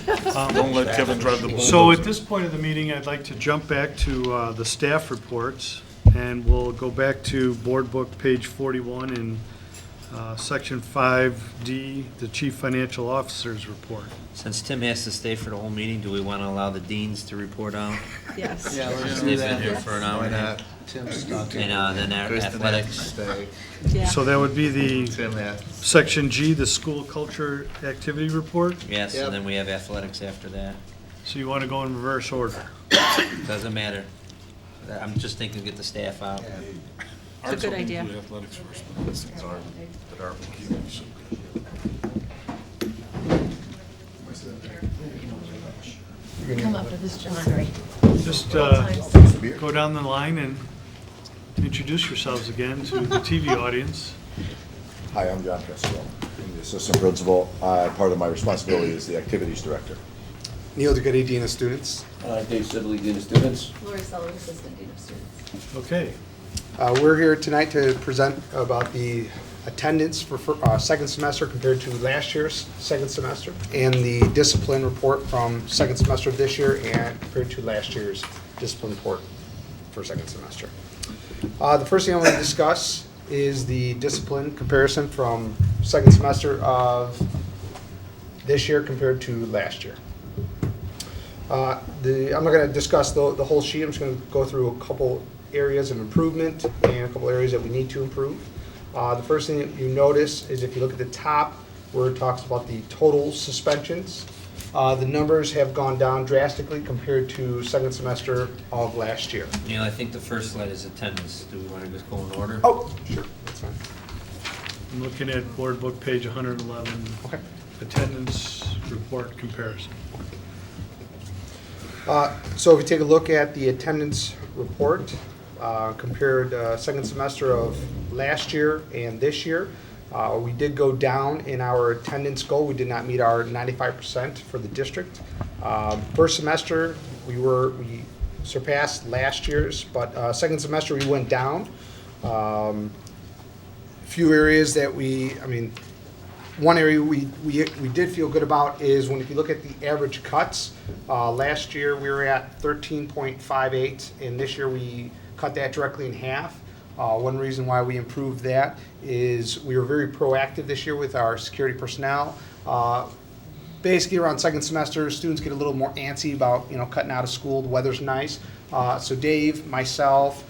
Don't let Kevin drive the bulldozer. So at this point of the meeting, I'd like to jump back to the staff reports, and we'll go back to Board Book, page 41, in Section 5D, the Chief Financial Officer's report. Since Tim has to stay for the whole meeting, do we want to allow the deans to report out? Yes. Yeah, let's They've do been that. here for an hour Why and a half. not? Tim's stuck. And then our Kristen has to athletics. stay. Yeah. So that would be the Tim has. Section G, the School Culture Activity Report. Yes, Yep. and then we have athletics after that. So you want to go in reverse order. Doesn't matter. I'm just thinking get the staff out. It's a good idea. Do athletics first, but these things are that are bookkeeping, so. Come up with this, John, right? Just go down the line and introduce yourselves again to the TV audience. Hi, I'm John Castillo. I'm the assistant principal. Part of my responsibility is the activities director. Neil DeGoody, Dean of Students. Dave Sibley, Dean of Students. Lori Sullivan, Assistant Dean of Students. Okay. We're here tonight to present about the attendance for second semester compared to last year's second semester, and the discipline report from second semester of this year and compared to last year's discipline report for second semester. The first thing I want to discuss is the discipline comparison from second semester of this year compared to last year. I'm not going to discuss the whole sheet. I'm just going to go through a couple areas of improvement and a couple areas that we need to improve. The first thing that you notice is if you look at the top where it talks about the total suspensions, the numbers have gone down drastically compared to second semester of last year. Neil, I think the first slide is attendance. Do we want to just go in order? Oh, sure, that's fine. I'm looking at Board Book, page 111, Okay. attendance report comparison. So if you take a look at the attendance report, compared second semester of last year and this year, we did go down in our attendance goal. We did not meet our 95% for the district. First semester, we surpassed last year's, but second semester we went down. Few areas that one area we did feel good about is when if you look at the average cuts, last year we were at 13.58, and this year we cut that directly in half. One reason why we improved that is we were very proactive this year with our security personnel. Basically around second semester, students get a little more antsy about cutting out of school. The weather's nice, so Dave, myself,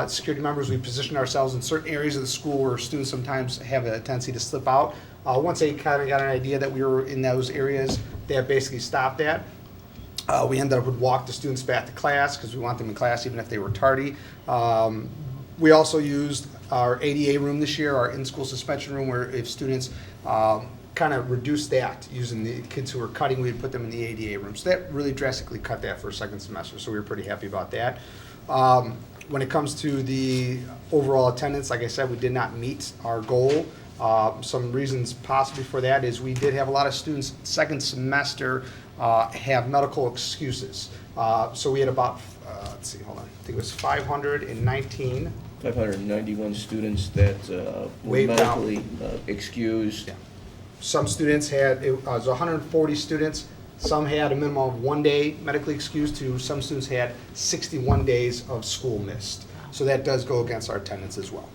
security members, we position ourselves in certain areas of the school where students sometimes have a tendency to slip out. Once they kind of got an idea that we were in those areas, they have basically stopped that. We ended up with walk the students back to class because we want them in class even if they were tardy. We also used our ADA room this year, our in-school suspension room, where if students kind of reduced that using the kids who were cutting, we'd put them in the ADA room. So that really drastically cut that for second semester, so we were pretty happy about that. When it comes to the overall attendance, like I said, we did not meet our goal. Some reasons possibly for that is we did have a lot of students second semester have medical excuses. So we had about, let's see, hold on, I think it was 591 students that were Waived out. medically excused. Yeah. Some students had, it was 140 students. Some had a minimum of 1 day medically excused to some students had 61 days of school missed. So that does go against our attendance as well.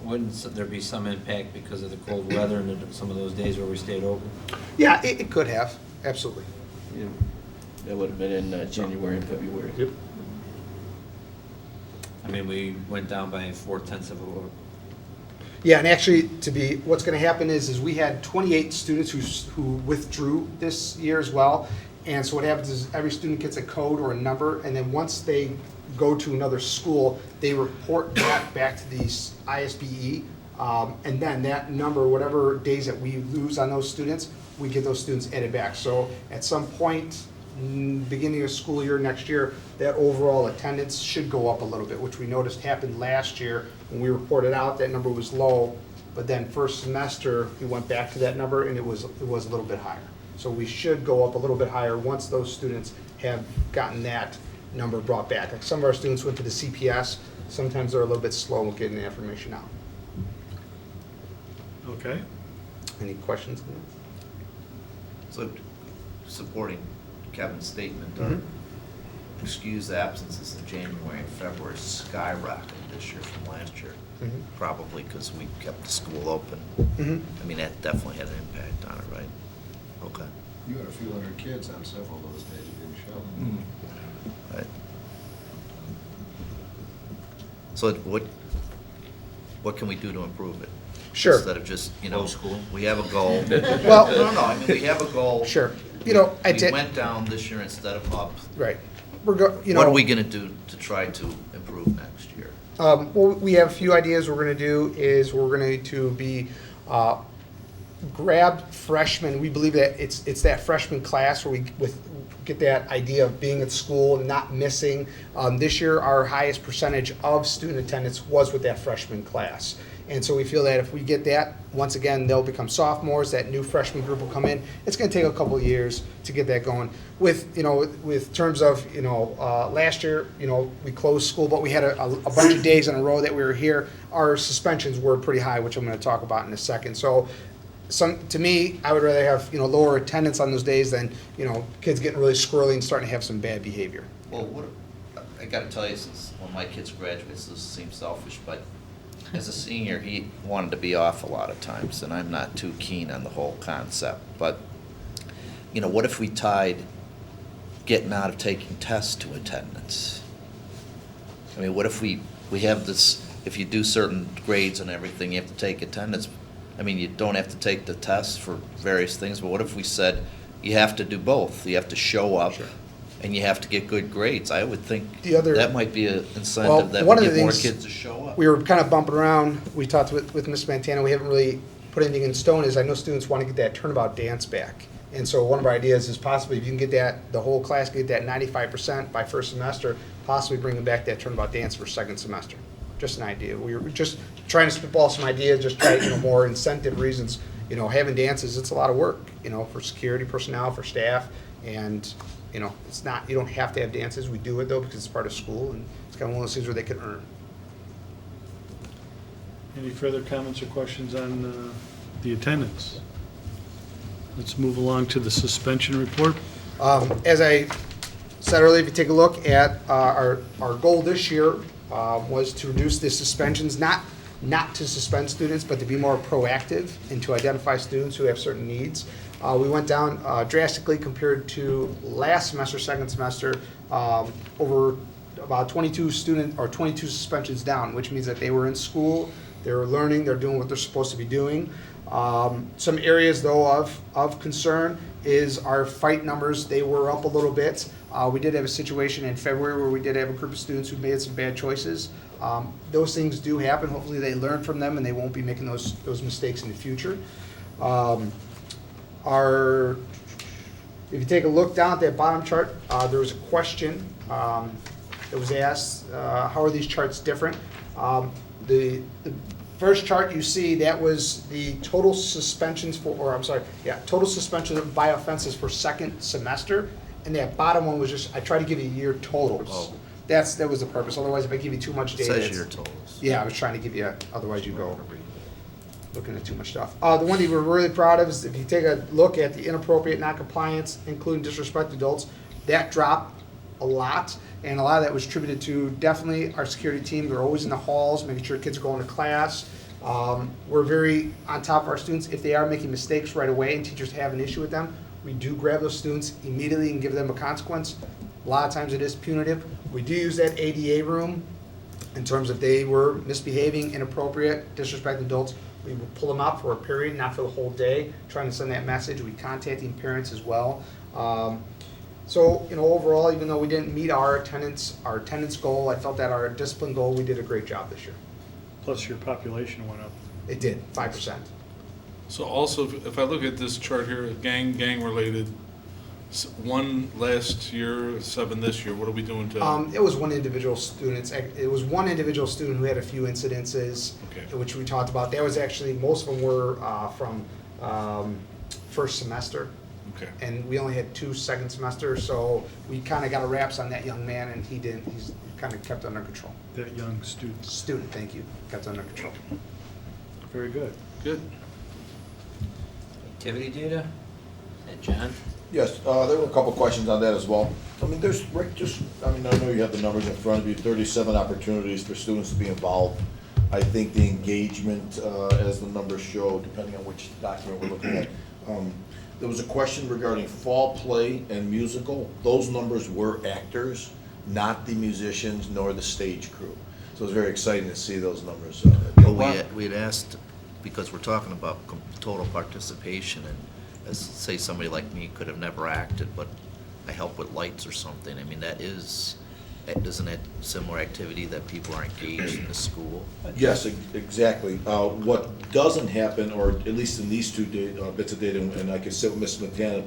Wouldn't there be some impact because of the cold weather and some of those days where we stayed open? Yeah, it could have, absolutely. Yeah, that would have been in January and February. Yep. I mean, we went down by 0.4 of a vote. Yeah, and actually, what's going to happen is we had 28 students who withdrew this year as well. And so what happens is every student gets a code or a number, and then once they go to another school, they report that back to the ISBE, and then that number, whatever days that we lose on those students, we get those students added back. So at some point, beginning of school year next year, that overall attendance should go up a little bit, which we noticed happened last year when we reported out that number was low, but then first semester we went back to that number and it was a little bit higher. So we should go up a little bit higher once those students have gotten that number brought back. Like some of our students went to the CPS, sometimes they're a little bit slow with getting the information out. Okay. Any questions? So supporting Kevin's statement, our excused absences in January and February skyrocketed this year from last year. Probably because we kept the school open. I mean, that definitely had an impact on it, right? Okay. You had a few hundred kids on several of those days you didn't show. Right. So what can we do to improve it? Sure. Instead of just, school, we have a goal. Well, No, I mean, we have a goal. sure. We went down this year instead of up. Right. What are we gonna do to try to improve next year? Well, we have a few ideas we're gonna do is we're going to be, grab freshmen. We believe that it's that freshman class where we get that idea of being at school and not missing. This year, our highest percentage of student attendance was with that freshman class. And so we feel that if we get that, once again, they'll become sophomores, that new freshman group will come in. It's gonna take a couple of years to get that going. With terms of, last year, we closed school, but we had a bunch of days in a row that we were here. Our suspensions were pretty high, which I'm gonna talk about in a second. So to me, I would rather have, lower attendance on those days than, kids getting really squirrely and starting to have some bad behavior. Well, I gotta tell you, since when my kids graduate, this seems selfish, but as a senior, he wanted to be off a lot of times, and I'm not too keen on the whole concept. But, what if we tied getting out of taking tests to attendance? I mean, what if we have this, if you do certain grades and everything, you have to take attendance. I mean, you don't have to take the tests for various things, but what if we said you have to do both? You have to show up. Sure. And you have to get good grades. I would think that might be an incentive that would get more kids to show up. We were kind of bumping around. We talked with Ms. Montana. We haven't really put anything in stone. Is I know students want to get that turnabout dance back. And so one of our ideas is possibly if you can get the whole class, get that 95% by first semester, possibly bringing back that turnabout dance for second semester. Just an idea. We were just trying to spitball some ideas, just try, more incentive reasons. Having dances, it's a lot of work, for security personnel, for staff, and it's not, you don't have to have dances. We do it though because it's part of school, and it's kind of one of those things where they can earn. Any further comments or questions on the attendance? Let's move along to the suspension report. As I said earlier, if you take a look at our goal this year was to reduce the suspensions, not to suspend students, but to be more proactive and to identify students who have certain needs. We went down drastically compared to last semester, second semester, over about 22 suspensions down, which means that they were in school, they were learning, they're doing what they're supposed to be doing. Some areas though of concern is our fight numbers. They were up a little bit. We did have a situation in February where we did have a group of students who made some bad choices. Those things do happen. Hopefully they learn from them and they won't be making those mistakes in the future. If you take a look down at that bottom chart, there was a question that was asked, how are these charts different? The first chart you see, that was the total suspensions total suspensions by offenses for second semester. And that bottom one was just, I tried to give you year totals. Oh. That was the purpose. Otherwise, if I give you too much data. It says year totals. Yeah, I was trying to give you, otherwise you go looking at too much stuff. The one that we're really proud of is if you take a look at the inappropriate noncompliance, including disrespect to adults, that dropped a lot. And a lot of that was attributed to definitely our security team. They're always in the halls, making sure kids are going to class. We're very on top of our students. If they are making mistakes right away and teachers have an issue with them, we do grab those students immediately and give them a consequence. A lot of times it is punitive. We do use that ADA room in terms of they were misbehaving, inappropriate, disrespecting adults. We will pull them out for a period, not for the whole day, trying to send that message. We contacting parents as well. So, overall, even though we didn't meet our attendance goal, I felt that our discipline goal, we did a great job this year. Plus your population went up. It did, 5%. So also, if I look at this chart here, gang related, one last year, 7 this year, what are we doing to? It was one individual student. It was one individual student who had a few incidences, which we talked about. That was actually, most of them were from first semester. Okay. And we only had 2 second semesters, so we kind of got a wraps on that young man, and he's kind of kept under control. That young student. Student, thank you, kept under control. Very good. Good. Activity data? John? Yes, there were a couple questions on that as well. I mean, there's, Rick, I know you have the numbers in front of you, 37 opportunities for students to be involved. I think the engagement, as the numbers show, depending on which document we're looking at, there was a question regarding fall play and musical. Those numbers were actors, not the musicians nor the stage crew. So it was very exciting to see those numbers. Well, we had asked, because we're talking about total participation, and as, say, somebody like me could have never acted, but I help with lights or something. I mean, isn't that similar activity that people are engaged in the school? Yes, exactly. What doesn't happen, or at least in these two bits of data, and I can sit with Ms. Montana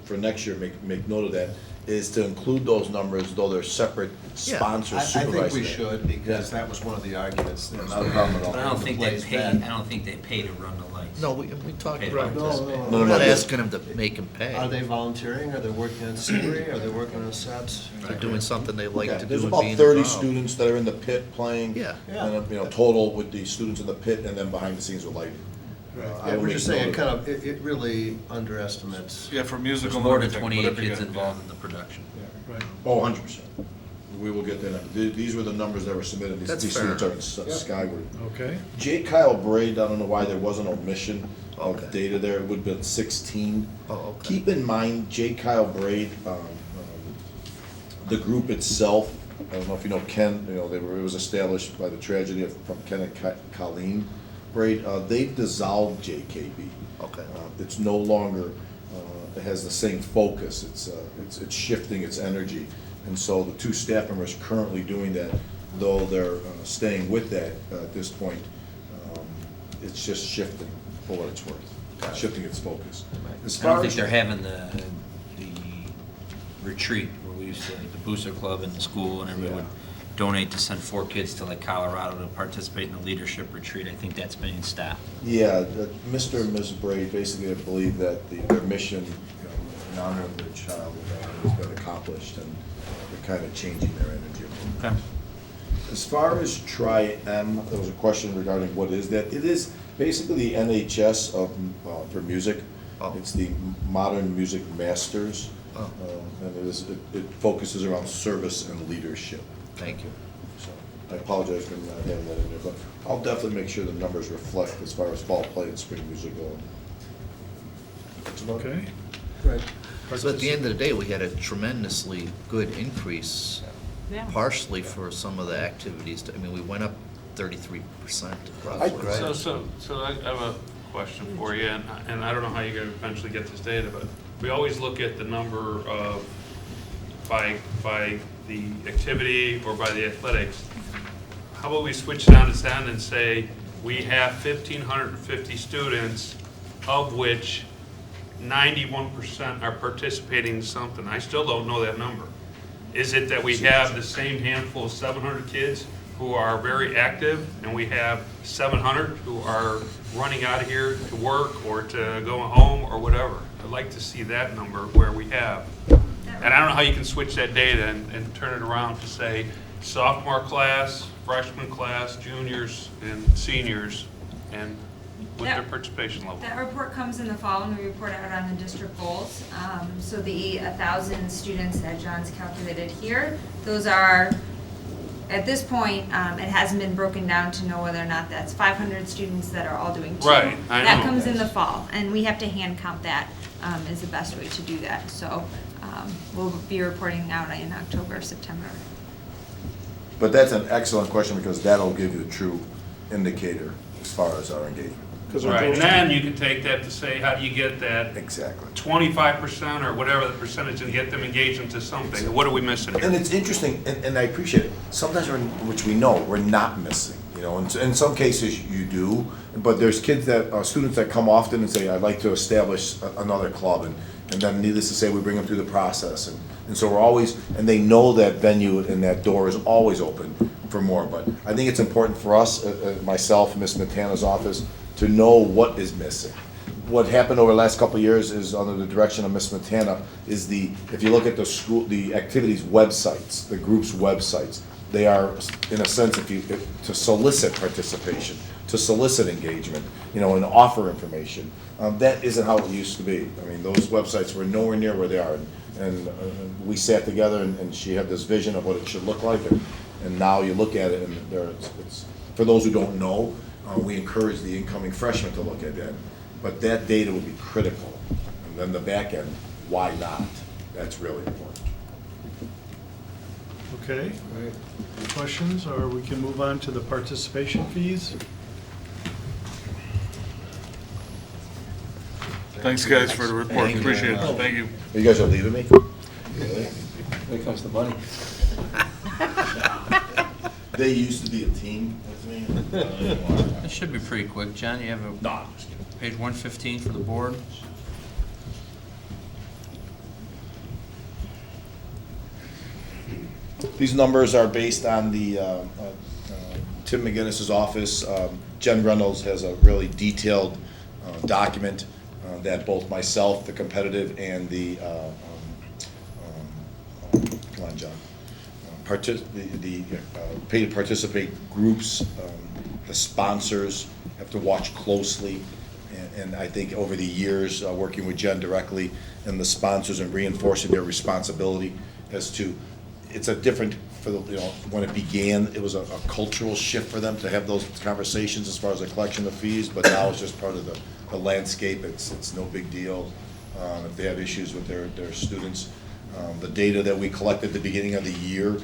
for next year, make note of that, is to include those numbers, though they're separate sponsors I supervising think we it. should, because that was one of the arguments. Yeah, not a problem at all. But I don't think they Plays pay, bad. I don't think they pay to run the lights. No, we talked Pay to about participate. this. No, We're not no. asking them to make them pay. Are they volunteering? Are they working on scenery? Are they working on sets? They're doing something they like Yeah, to do there's and about being 30 involved. students that are in the pit playing. Yeah. And, total with the students in the pit and then behind the scenes with lighting. I Yeah, will we're make just note saying, of that. it really underestimates. Yeah, for There's musical and more than everything. 28 whatever you kids got, involved in the production. Right. Oh, 100%. We will get that. These were the numbers that were submitted. That's These fair. students are in skyward. Okay. J. Kyle Braid, I don't know why there was an omission of Okay. data there. It would have been 16. Oh, okay. Keep in mind, J. Kyle Braid, the group itself, I don't know if you know Ken, it was established by the tragedy from Ken and Colleen Braid. They've dissolved JKB. Okay. It's no longer, it has the same focus. It's shifting its energy. And so the two staff members currently doing that, though they're staying with that at this point, it's just shifting for what it's worth, shifting its focus. As I don't far think as- they're having the retreat where we used to, the booster club in the school, and everyone would donate to send 4 kids to like Colorado to participate in the leadership retreat. I think that's being stopped. Yeah, Mr. and Ms. Braid basically believe that their mission, in honor of their child, has been accomplished, and they're kind of changing their energy. Okay. As far as Tri-M, there was a question regarding what is that. It is basically the NHS for music. Oh. It's the Modern Music Masters, Oh. and it focuses around service and leadership. Thank you. So I apologize for not having that in there, but I'll definitely make sure the numbers reflect as far as fall play and spring music go. That's about it. Okay. Right. So at the end of the day, we had a tremendously good increase, Yeah. partially for some of the activities. I mean, we went up 33% roughly. Right. So I have a question for you, and I don't know how you guys eventually get this data, but we always look at the number of, by the activity or by the athletics. How about we switch down to sound and say, we have 1,550 students, of which 91% are participating in something. I still don't know that number. Is it that we have the same handful of 700 kids who are very active, and we have 700 who are running out of here to work or to go home or whatever? I'd like to see that number where we have. And I don't know how you can switch that data and turn it around to say sophomore class, freshman class, juniors, and seniors, and with their participation level. That report comes in the fall, and we report out on the district goals. So the 1,000 students that John's calculated here, those are, at this point, it hasn't been broken down to know whether or not that's 500 students that are all doing 2. Right, I That know. comes in the fall, and we have to hand count that, is the best way to do that. So we'll be reporting out in October, September. But that's an excellent question, because that'll give you a true indicator as far as our engagement. Right, and then you can take that to say, how do you get that Exactly. 25% or whatever the percentage and get them engaged into something? What are we missing And here? it's interesting, and I appreciate it, sometimes which we know, we're not missing, in some cases you do, but there's kids students that come often and say, I'd like to establish another club, and then needless to say, we bring them through the process, and so we're always, and they know that venue and that door is always open for more, but I think it's important for us, myself, Ms. Montana's office, to know what is missing. What happened over the last couple of years is, under the direction of Ms. Montana, is if you look at the activities websites, the group's websites, they are, in a sense, to solicit participation, to solicit engagement, and offer information. That isn't how it used to be. I mean, those websites were nowhere near where they are. And we sat together, and she had this vision of what it should look like, and now you look at it, and it's for those who don't know, we encourage the incoming freshmen to look at that. But that data will be critical. And then the back end, why not? That's really important. Okay. Any questions, or we can move on to the participation fees? Thanks, guys, for the report, appreciate it, thank you. You guys are leaving me? When it comes to money. They used to be a team with me. It should be pretty quick. John, you have a No, I'm just kidding. page 115 for the board. These numbers are based on the Tim McGinnis's office. Jen Reynolds has a really detailed document that both myself, the competitive, and the come on, John, the pay to participate groups, the sponsors have to watch closely. And I think over the years, working with Jen directly and the sponsors and reinforcing their responsibility as to, it's a different, when it began, it was a cultural shift for them to have those conversations as far as the collection of fees, but now it's just part of the landscape. It's no big deal if they have issues with their students. The data that we collected at the beginning of the year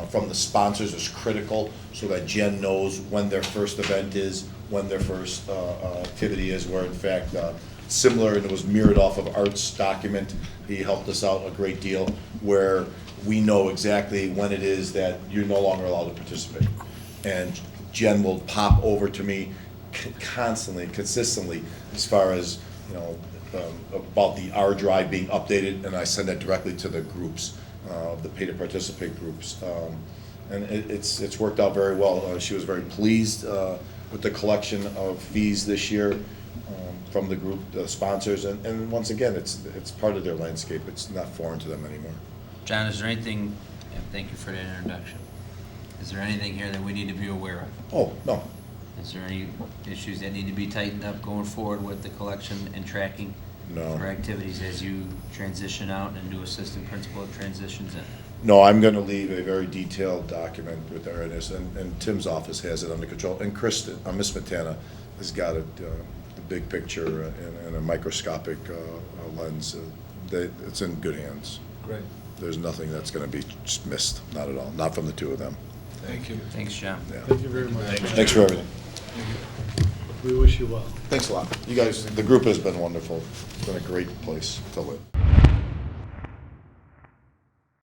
from the sponsors is critical, so that Jen knows when their first event is, when their first activity is, where in fact, similar, and it was mirrored off of Art's document. He helped us out a great deal, where we know exactly when it is that you're no longer allowed to participate. And Jen will pop over to me constantly, consistently, as far as, about the R drive being updated, and I send that directly to the groups, the pay to participate groups. And it's worked out very well. She was very pleased with the collection of fees this year from the group, the sponsors, and once again, it's part of their landscape. It's not foreign to them anymore. John, is there anything, and thank you for that introduction. Is there anything here that we need to be aware of? Oh, no. Is there any issues that need to be tightened up going forward with the collection and tracking? No. For activities as you transition out and a new assistant principal transitions in? No, I'm gonna leave a very detailed document with her in this, and Tim's office has it under control, and Kristen, Miss Matana has got it, the big picture in a microscopic lens. It's in good hands. Great. There's nothing that's gonna be missed, not at all, not from the two of them. Thank you. Thanks, John. Yeah. Thank you very much. Thanks for everything. We wish you well. Thanks a lot. You guys, the group has been wonderful. It's been a great place to live.